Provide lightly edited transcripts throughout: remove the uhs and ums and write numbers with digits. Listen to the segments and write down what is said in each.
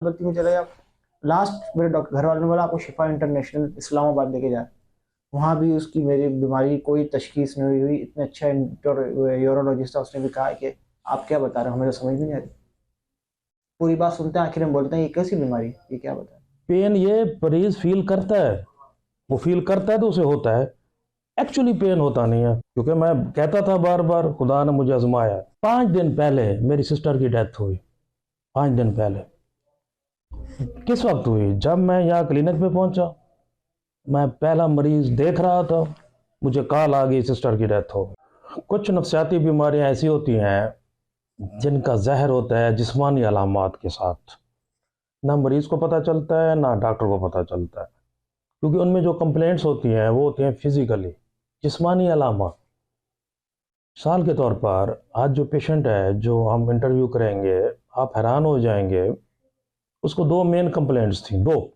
गलती में चले गया। लास्ट मेरे डॉक्टर घर वालों ने बोला आपको शिफा इंटरनेशनल इस्लामाबाद लेके जाए। वहाँ भी उसकी मेरी बीमारी की कोई तशखीस नहीं हुई। इतने अच्छा यूरोलॉजिस्ट था, उसने भी कहा कि आप क्या बता रहे हो, हमें तो समझ भी नहीं आ रही। पूरी बात सुनते हैं, आखिर में बोलते हैं ये कैसी बीमारी है, ये क्या बता रहे पेन ये मरीज फील करता है, वो फील करता है तो उसे होता है। एक्चुअली पेन होता नहीं है, क्योंकि मैं कहता था बार बार खुदा ने मुझे आजमाया। 5 दिन पहले मेरी सिस्टर की डेथ हुई। 5 दिन पहले किस वक्त हुई? जब मैं यहाँ क्लिनिक पे पहुंचा, मैं पहला मरीज देख रहा था, मुझे कॉल आ गई सिस्टर की डेथ हो गई। कुछ नफसियाती बीमारियां ऐसी होती हैं जिनका जहर होता है जिस्मानी अलामात के साथ। ना मरीज को पता चलता है ना डॉक्टर को पता चलता है, क्योंकि उनमें जो कंप्लेंट्स होती हैं वो होती हैं फिजिकली, जिस्मानी अलामा। मिसाल के तौर पर आज जो पेशेंट है जो हम इंटरव्यू करेंगे, आप हैरान हो जाएंगे। उसको दो मेन कंप्लेंट्स थी, दो।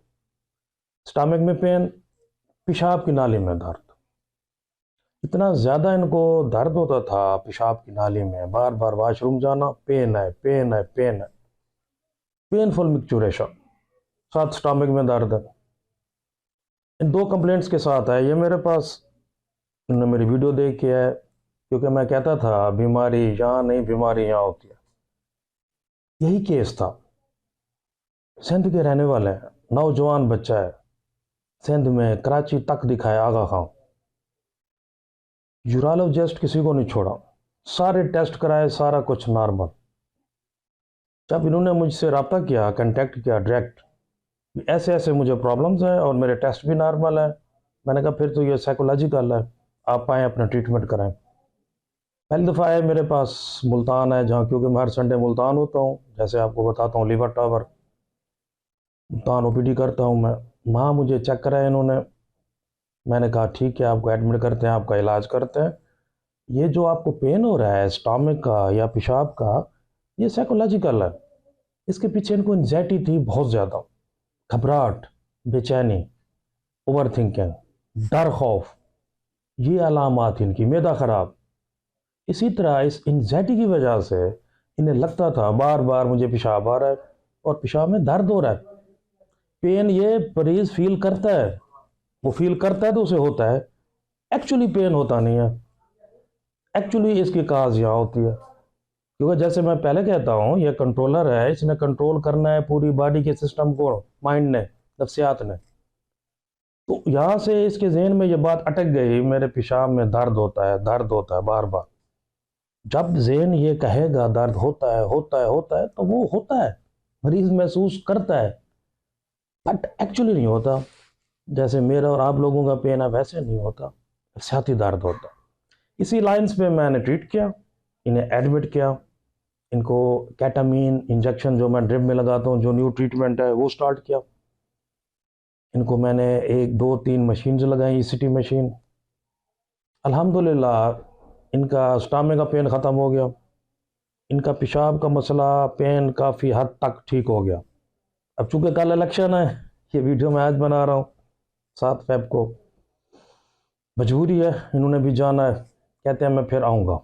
स्टमक में पेन, पेशाब की नाली में दर्द। इतना ज़्यादा इनको दर्द होता था पेशाब की नाली में, बार बार वाशरूम जाना, पेन है पेन है पेन है, पेनफुल मिक्चुरेशन, साथ स्टमक में दर्द है। इन दो कंप्लेंट्स के साथ है ये मेरे पास। इन्होंने मेरी वीडियो देख के है, क्योंकि मैं कहता था बीमारी यहाँ नहीं, बीमारी यहाँ होती है। यही केस था। सिंध के रहने वाले हैं, नौजवान बच्चा है, सिंध में कराची तक दिखाया आगा खां। यूरोलॉजिस्ट किसी को नहीं छोड़ा, सारे टेस्ट कराए, सारा कुछ नॉर्मल। जब इन्होंने मुझसे रब्ता किया, कांटेक्ट किया डायरेक्ट, ऐसे ऐसे मुझे प्रॉब्लम्स हैं और मेरे टेस्ट भी नॉर्मल है, मैंने कहा फिर तो ये साइकोलॉजिकल है, आप आएँ अपना ट्रीटमेंट कराएं। पहली दफ़ा आए मेरे पास, मुल्तान है जहाँ, क्योंकि मैं हर संडे मुल्तान होता हूँ, जैसे आपको बताता हूँ लिवर टावर, मुल्तान ओपीडी करता हूँ मैं। वहाँ मुझे चेक कराया इन्होंने। मैंने कहा ठीक है, आपको एडमिट करते हैं, आपका इलाज करते हैं। ये जो आपको पेन हो रहा है स्टमक का या पेशाब का, ये साइकोलॉजिकल है। इसके पीछे इनको एंजाइटी थी बहुत ज़्यादा, घबराहट, बेचैनी, ओवर थिंकिंग, डर खौफ, ये अलामात इनकी। मैदा खराब। इसी तरह इस एंजाइटी की वजह से इन्हें लगता था बार बार मुझे पेशाब आ रहा है और पेशाब में दर्द हो रहा है। पेन ये मरीज फील करता है, वो फील करता है तो उसे होता है। एक्चुअली पेन होता नहीं है। एक्चुअली इसकी काज यहाँ होती है, क्योंकि जैसे मैं पहले कहता हूँ, ये कंट्रोलर है, इसने कंट्रोल करना है पूरी बॉडी के सिस्टम को, माइंड ने, नफ्सियात ने। तो यहाँ से इसके जहन में ये बात अटक गई, मेरे पेशाब में दर्द होता है, दर्द होता है बार बार। जब जहन ये कहेगा दर्द होता है होता है होता है, तो वो होता है, मरीज महसूस करता है, बट एक्चुअली नहीं होता। जैसे मेरा और आप लोगों का पेन है वैसे नहीं होता, नफ्सियाती दर्द होता है। इसी लाइंस पे मैंने ट्रीट किया, इन्हें एडमिट किया। इनको कैटामीन इंजेक्शन जो मैं ड्रिप में लगाता हूँ, जो न्यू ट्रीटमेंट है, वो स्टार्ट किया। इनको मैंने 1 2 3 मशीन लगाई, ईसीटी मशीन। अल्हम्दुलिल्लाह इनका स्टामे का पेन ख़त्म हो गया, इनका पेशाब का मसला, पेन काफ़ी हद तक ठीक हो गया। अब चूंकि कल इलेक्शन है, ये वीडियो मैं आज बना रहा हूँ 7 फ़रवरी को, मजबूरी है, इन्होंने भी जाना है, कहते हैं मैं फिर आऊँगा।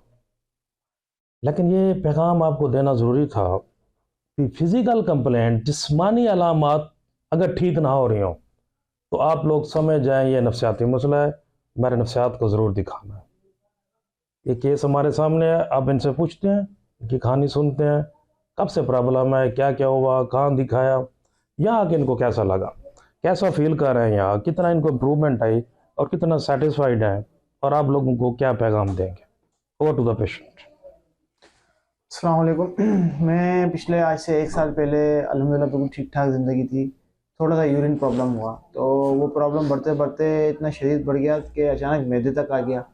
लेकिन ये पैगाम आपको देना ज़रूरी था कि फिज़िकल कंप्लेंट, जिस्मानी अलामात अगर ठीक ना हो रही हो, तो आप लोग समझ जाएं ये नफ्सियाती मसला है, मेरे नफ्सियात को ज़रूर दिखाना है। ये केस हमारे सामने है, आप इनसे पूछते हैं, इनकी कहानी सुनते हैं, कब से प्रॉब्लम है, क्या क्या हुआ, कहाँ दिखाया, यहाँ आके इनको कैसा लगा, कैसा फील कर रहे हैं, यहाँ कितना इनको इम्प्रूवमेंट आई और कितना सेटिस्फाइड है, और आप लोगों को क्या पैगाम देंगे। Over to the patient. अस्सलाम वालेकुम। मैं पिछले आज से 1 साल पहले अल्हम्दुलिल्लाह बिल्कुल ठीक ठाक ज़िंदगी थी। थोड़ा सा यूरिन प्रॉब्लम हुआ, तो वो प्रॉब्लम बढ़ते बढ़ते इतना शदीद बढ़ गया कि अचानक मैदे तक आ गया।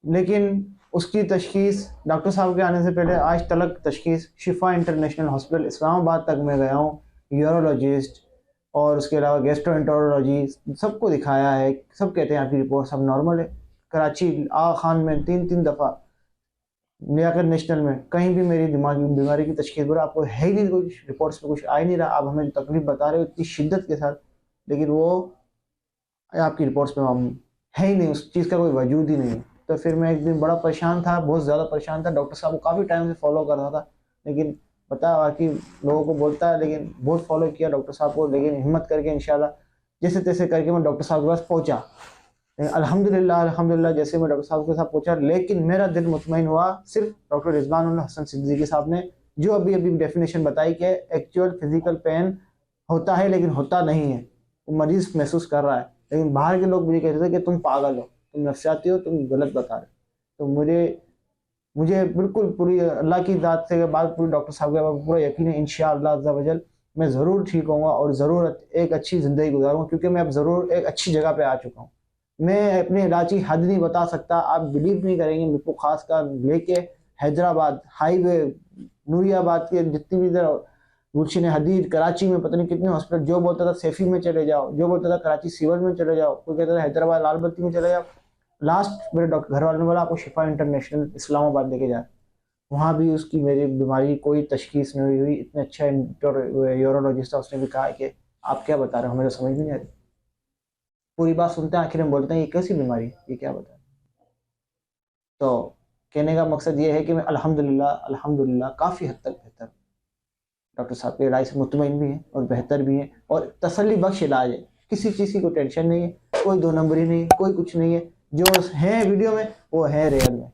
लेकिन उसकी तशख़ीस डॉक्टर साहब के आने से पहले आज तलक तशख़ीस शिफा इंटरनेशनल हॉस्पिटल इस्लामाबाद तक मैं गया हूँ। यूरोलॉजिस्ट और उसके अलावा गैस्ट्रोएंटरोलॉजी सबको दिखाया है, सब कहते हैं आपकी रिपोर्ट सब नॉर्मल है। कराची आगा खान में 3 3 दफ़ा, लियाकत नेशनल में, कहीं भी मेरी दिमागी बीमारी की तशख़ीस बोला आपको है ही नहीं, कुछ रिपोर्ट्स में कुछ आ ही नहीं रहा। आप हमें तकलीफ बता रहे हो इतनी शिद्दत के साथ, लेकिन वो आपकी रिपोर्ट्स में हम है ही नहीं, उस चीज़ का कोई वजूद ही नहीं है। तो फिर मैं एक दिन बड़ा परेशान था, बहुत ज़्यादा परेशान था। डॉक्टर साहब को काफ़ी टाइम से फॉलो कर रहा था, लेकिन बताया बाकी लोगों को बोलता है, लेकिन बहुत फॉलो किया डॉक्टर साहब को, लेकिन हिम्मत करके इंशाल्लाह जैसे तैसे करके मैं डॉक्टर साहब के पास पहुंचा। लेकिन अल्हम्दुलिल्लाह अल्हम्दुलिल्लाह जैसे मैं डॉक्टर साहब के साथ पहुंचा, लेकिन मेरा दिल मुतमईन हुआ सिर्फ डॉक्टर रिजवानुल हसन सिद्दीकी साहब ने, जो अभी अभी डेफिनेशन बताई कि एक्चुअल फिजिकल पेन होता है लेकिन होता नहीं है, वो मरीज महसूस कर रहा है। लेकिन बाहर के लोग मुझे कहते थे कि तुम पागल हो, तुम नफसियाती हो, तुम गलत बता रहे हो। तो मुझे मुझे बिल्कुल पूरी अल्लाह की दात से बाद पूरी डॉक्टर साहब के बाद पूरा यकीन है इंशाअल्लाह अज़्ज़ा वजल मैं ज़रूर ठीक होऊंगा और ज़रूर एक अच्छी ज़िंदगी गुजारूंगा, क्योंकि मैं अब ज़रूर एक अच्छी जगह पे आ चुका हूँ। मैं अपने इलाज की हद नहीं बता सकता, आप बिलीव नहीं करेंगे। मेरे को खास कर लेके हैदराबाद हाईवे, नूरियाबाद के जितनी भी इधर गुलशन हदीद, कराची में पता नहीं कितने हॉस्पिटल, जो बोलता था सैफी में चले जाओ, जो बोलता था कराची सिविल में चले जाओ, कोई कहता था हैदराबाद लाल बत्ती में चले जाओ। लास्ट मेरे डॉक्टर घर वालों ने बोला आपको शिफा इंटरनेशनल इस्लामाबाद लेके जाए। वहाँ भी उसकी मेरी बीमारी की कोई तशखीस नहीं हुई। इतने अच्छा यूरोलॉजिस्ट था, उसने भी कहा कि आप क्या बता रहे हो, हमें तो समझ भी नहीं आ रही। पूरी बात सुनते हैं, आखिर में बोलते हैं ये कैसी बीमारी है, ये क्या बता रहे हैं। तो कहने का मकसद ये है कि मैं अल्हम्दुलिल्लाह अल्हम्दुलिल्लाह काफ़ी हद तक बेहतर, डॉक्टर साहब के इलाज से मुतमईन भी हैं और बेहतर भी हैं, और तसल्ली बख्श इलाज है। किसी चीज़ की कोई टेंशन नहीं है, कोई दो नंबरी नहीं है, कोई कुछ नहीं है। जो है वीडियो में वो है रियल में।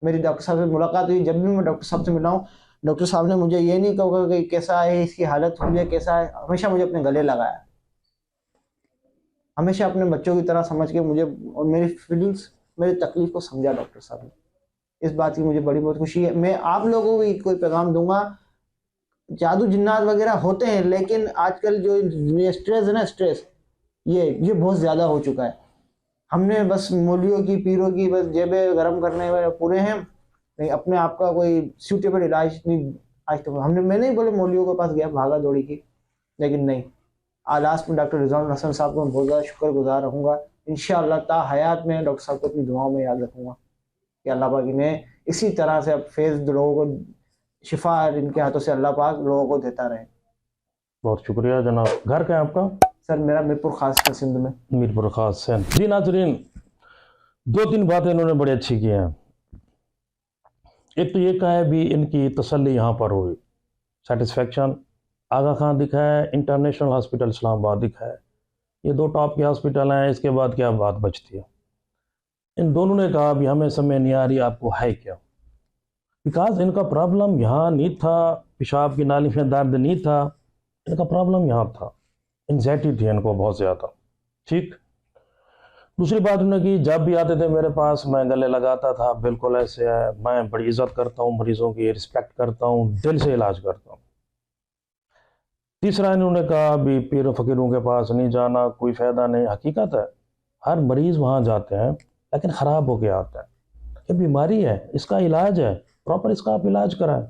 मेरी डॉक्टर साहब से मुलाकात हुई, जब भी मैं डॉक्टर साहब से मिला हूँ, डॉक्टर साहब ने मुझे ये नहीं कहा कि कैसा है, इसकी हालत हुई है कैसा है, हमेशा मुझे अपने गले लगाया, हमेशा अपने बच्चों की तरह समझ के मुझे और मेरी फीलिंग्स, मेरी तकलीफ को समझा डॉक्टर साहब ने। इस बात की मुझे बड़ी बहुत खुशी है। मैं आप लोगों को भी कोई पैगाम दूंगा, जादू जिन्नात वगैरह होते हैं, लेकिन आजकल जो ये स्ट्रेस है ना, स्ट्रेस ये बहुत ज़्यादा हो चुका है। हमने बस मौलियों की पीरों की बस जेबें गर्म करने में पूरे हैं, नहीं अपने आप का कोई सूटेबल इलाज नहीं। आज तक हमने, मैं नहीं बोले मौलियों के पास गया भागा दौड़ी की, लेकिन नहीं। लास्ट में डॉक्टर रिजवानुल हसन साहब को मैं बहुत ज़्यादा शुक्रगुजार रहूँगा। इंशाअल्लाह ता हयात में डॉक्टर साहब को अपनी दुआओं में याद रखूँगा कि अल्लाह पाक इन्हें इसी तरह से अब फेज़ लोगों को शिफा इनके हाथों से अल्लाह पाक लोगों को देता रहे। बहुत शुक्रिया जनाब। घर क्या है आपका? सर मेरा मीरपुर खास में, सिंध में। मीरपुर खास से। जी नाज़रीन, दो तीन बातें इन्होंने बड़ी अच्छी की हैं। एक तो ये कहा है भी इनकी तसल्ली यहाँ पर हुई, सेटिस्फेक्शन। आगा खान दिखाया है, इंटरनेशनल हॉस्पिटल इस्लामाबाद दिखाया है, ये दो टॉप के हॉस्पिटल हैं, इसके बाद क्या बात बचती है। इन दोनों ने कहा भी हमें समझ नहीं आ रही आपको है क्या, बिकॉज इनका प्रॉब्लम यहाँ नहीं था, पेशाब की नाली में दर्द नहीं था, इनका प्रॉब्लम यहाँ था, एंग्जाइटी थी इनको बहुत ज़्यादा। ठीक। दूसरी बात उन्होंने की, जब भी आते थे मेरे पास मैं गले लगाता था, बिल्कुल ऐसे है, मैं बड़ी इज्जत करता हूँ मरीजों की, रिस्पेक्ट करता हूँ, दिल से इलाज करता हूँ। तीसरा इन्होंने कहा भी पीर फकीरों के पास नहीं जाना, कोई फ़ायदा नहीं। हकीकत है, हर मरीज़ वहाँ जाते हैं लेकिन ख़राब होके आता है। ये बीमारी है, इसका इलाज है, प्रॉपर इसका आप इलाज कराएं।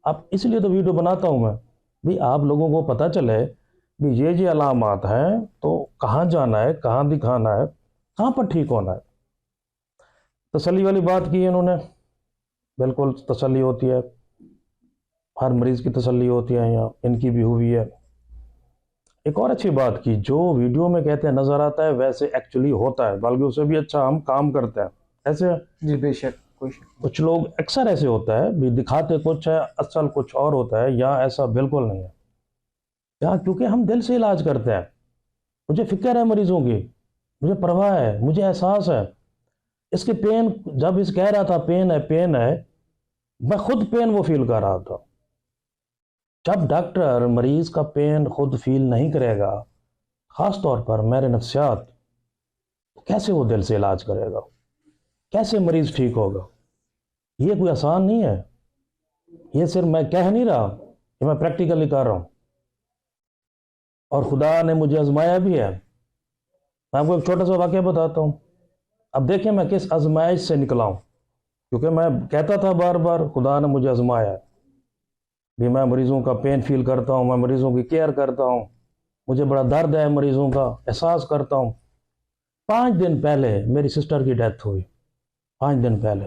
अब इसलिए तो वीडियो बनाता हूँ मैं, भी आप लोगों को पता चले भी ये अलामात हैं, तो कहाँ जाना है, कहाँ दिखाना है, कहाँ पर ठीक होना है। तसल्ली वाली बात की इन्होंने, बिल्कुल तसल्ली होती है, हर मरीज़ की तसल्ली होती है, यहाँ इनकी भी हुई है। एक और अच्छी बात की, जो वीडियो में कहते हैं नज़र आता है वैसे एक्चुअली होता है, बल्कि उससे भी अच्छा हम काम करते हैं। ऐसे जी बेशक, कोई शक नहीं। कुछ लोग अक्सर ऐसे होता है भी दिखाते कुछ है, असल कुछ और होता है। यहाँ ऐसा बिल्कुल नहीं है। यहाँ क्योंकि हम दिल से इलाज करते हैं, मुझे फिक्र है मरीजों की, मुझे परवाह है, मुझे एहसास है। इसके पेन, जब इस कह रहा था पेन है, मैं खुद पेन वो फील कर रहा था। जब डॉक्टर मरीज का पेन खुद फील नहीं करेगा, ख़ास तौर पर मेरे नफ्सियात, तो कैसे वो दिल से इलाज करेगा, कैसे मरीज़ ठीक होगा। ये कोई आसान नहीं है। ये सिर्फ मैं कह नहीं रहा, ये मैं प्रैक्टिकली कर रहा हूँ, और खुदा ने मुझे आजमाया भी है। मैं आपको एक छोटा सा वाक़या बताता हूँ। अब देखिए मैं किस आजमाइश से निकला हूँ, क्योंकि मैं कहता था बार बार खुदा ने मुझे आजमाया है भी मैं मरीज़ों का पेन फील करता हूँ, मैं मरीज़ों की केयर करता हूँ, मुझे बड़ा दर्द है मरीज़ों का, एहसास करता हूँ। 5 दिन पहले मेरी सिस्टर की डेथ हुई, 5 दिन पहले।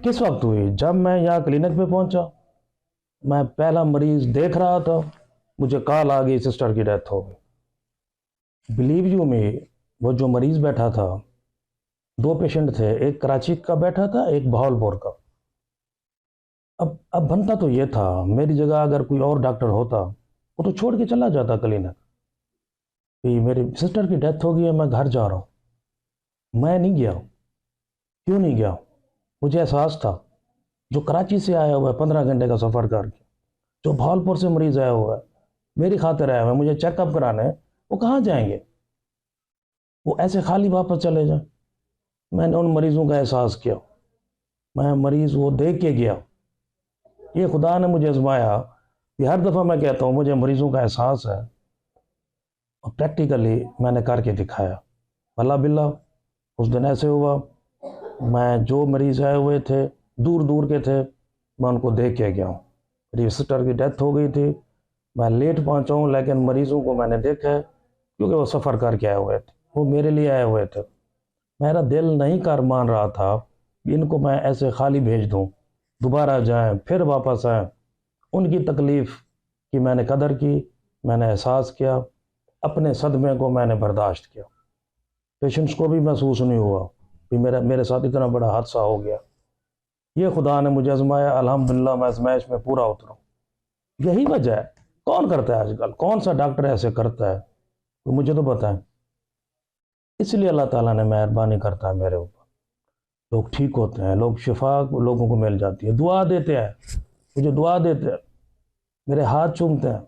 किस वक्त हुई? जब मैं यहाँ क्लिनिक पे पहुँचा, मैं पहला मरीज़ देख रहा था, मुझे कॉल आ गई सिस्टर की डेथ हो गई। बिलीव यू मी, वो जो मरीज़ बैठा था, 2 पेशेंट थे, एक कराची का बैठा था, एक बहावलपुर का। अब बनता तो ये था, मेरी जगह अगर कोई और डॉक्टर होता वो तो छोड़ के चला जाता क्लिनिक कि मेरी सिस्टर की डेथ हो गई है, मैं घर जा रहा हूँ। मैं नहीं गया। क्यों नहीं गया? मुझे एहसास था जो कराची से आया हुआ है 15 घंटे का सफ़र करके, जो भावलपुर से मरीज आया हुआ है मेरी खातिर आया हुआ है, मुझे चेकअप कराना है, वो कहाँ जाएंगे? वो ऐसे खाली वापस चले जाए। मैंने उन मरीजों का एहसास किया, मैं मरीज वो देख के गया। ये खुदा ने मुझे आजमाया कि हर दफ़ा मैं कहता हूँ मुझे मरीजों का एहसास है, और प्रैक्टिकली मैंने करके दिखाया। भला बिल्ला उस दिन ऐसे हुआ, मैं जो मरीज़ आए हुए थे दूर दूर के थे, मैं उनको देख के गया हूँ। मेरी सिस्टर की डेथ हो गई थी, मैं लेट पहुँचा हूँ, लेकिन मरीज़ों को मैंने देखा है क्योंकि वो सफ़र करके आए हुए थे, वो मेरे लिए आए हुए थे। मेरा दिल नहीं कर मान रहा था कि इनको मैं ऐसे खाली भेज दूँ, दोबारा जाएं फिर वापस आएँ। उनकी तकलीफ़ की मैंने कदर की, मैंने एहसास किया, अपने सदमे को मैंने बर्दाश्त किया। पेशेंट्स को भी महसूस नहीं हुआ कि मेरे साथ इतना बड़ा हादसा हो गया। ये खुदा ने मुझे आजमाया, अल्हम्दुलिल्लाह मैं आजमाइश में पूरा उतरा। यही वजह है। कौन करता है आजकल? कौन सा डॉक्टर ऐसे करता है? तो मुझे तो बताएं। इसलिए अल्लाह ताला ने मेहरबानी करता है मेरे ऊपर, लोग ठीक होते हैं, लोग शिफा लोगों को मिल जाती है, दुआ देते हैं, मुझे दुआ देते हैं, मेरे हाथ चूमते हैं।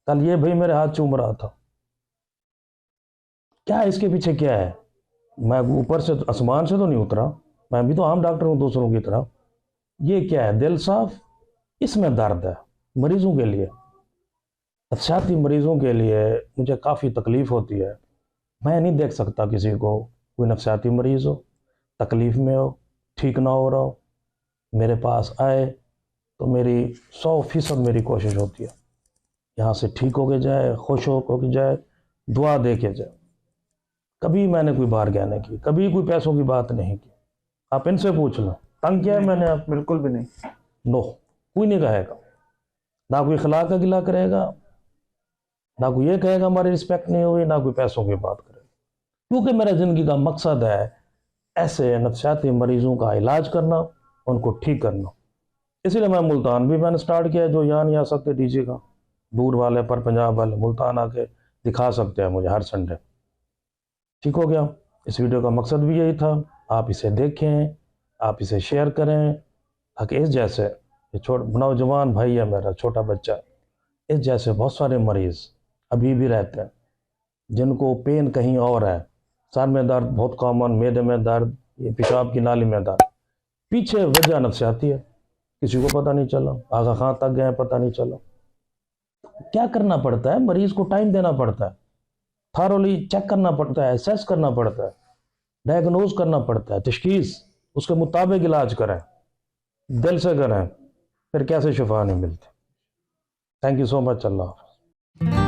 कल ये भाई मेरे हाथ चूम रहा था। क्या है इसके पीछे? क्या है? मैं ऊपर से आसमान से तो नहीं उतरा, मैं भी तो आम डॉक्टर हूँ दूसरों की तरह। ये क्या है? दिल साफ, इसमें दर्द है मरीजों के लिए, नफसियाती मरीजों के लिए मुझे काफ़ी तकलीफ़ होती है। मैं नहीं देख सकता किसी को, कोई नफसियाती मरीज़ हो, तकलीफ़ में हो, ठीक ना हो रहा हो, मेरे पास आए तो मेरी 100% मेरी कोशिश होती है यहाँ से ठीक हो के जाए, खुश हो के जाए, दुआ दे के जाए। कभी मैंने कोई बार क्या नहीं की, कभी कोई पैसों की बात नहीं की। आप इनसे पूछ लो, तंग किया है मैंने? आप बिल्कुल भी नहीं। नो, कोई नहीं कहेगा, ना कोई खिला का गिला करेगा, ना कोई ये कहेगा हमारी रिस्पेक्ट नहीं हुई, ना कोई पैसों की बात करेगा। क्योंकि मेरा ज़िंदगी का मकसद है ऐसे नफसियाती मरीजों का इलाज करना, उनको ठीक करना। इसलिए मैं मुल्तान भी मैंने स्टार्ट किया, जो यहाँ नहीं आ सकते डीजे का, दूर वाले पर पंजाब वाले मुल्तान आके दिखा सकते हैं मुझे हर संडे। ठीक हो गया? इस वीडियो का मकसद भी यही था, आप इसे देखें, आप इसे शेयर करें, ताकि इस जैसे ये नौजवान भाई है मेरा छोटा बच्चा, इस जैसे बहुत सारे मरीज़ अभी भी रहते हैं जिनको पेन कहीं और है, सर में दर्द बहुत कॉमन, मैदे में दर्द, ये पेशाब की नाली में दर्द, पीछे वजह नफसियाती है, किसी को पता नहीं चला, आगा खां तक गए पता नहीं चला। क्या करना पड़ता है? मरीज को टाइम देना पड़ता है, थारोली चेक करना पड़ता है, एसेस करना पड़ता है, डायग्नोज करना पड़ता है, तशखीस, उसके मुताबिक इलाज करें, दिल से करें, फिर कैसे शिफा नहीं मिलती। Thank you so much. अल्लाह हाफ़िज़।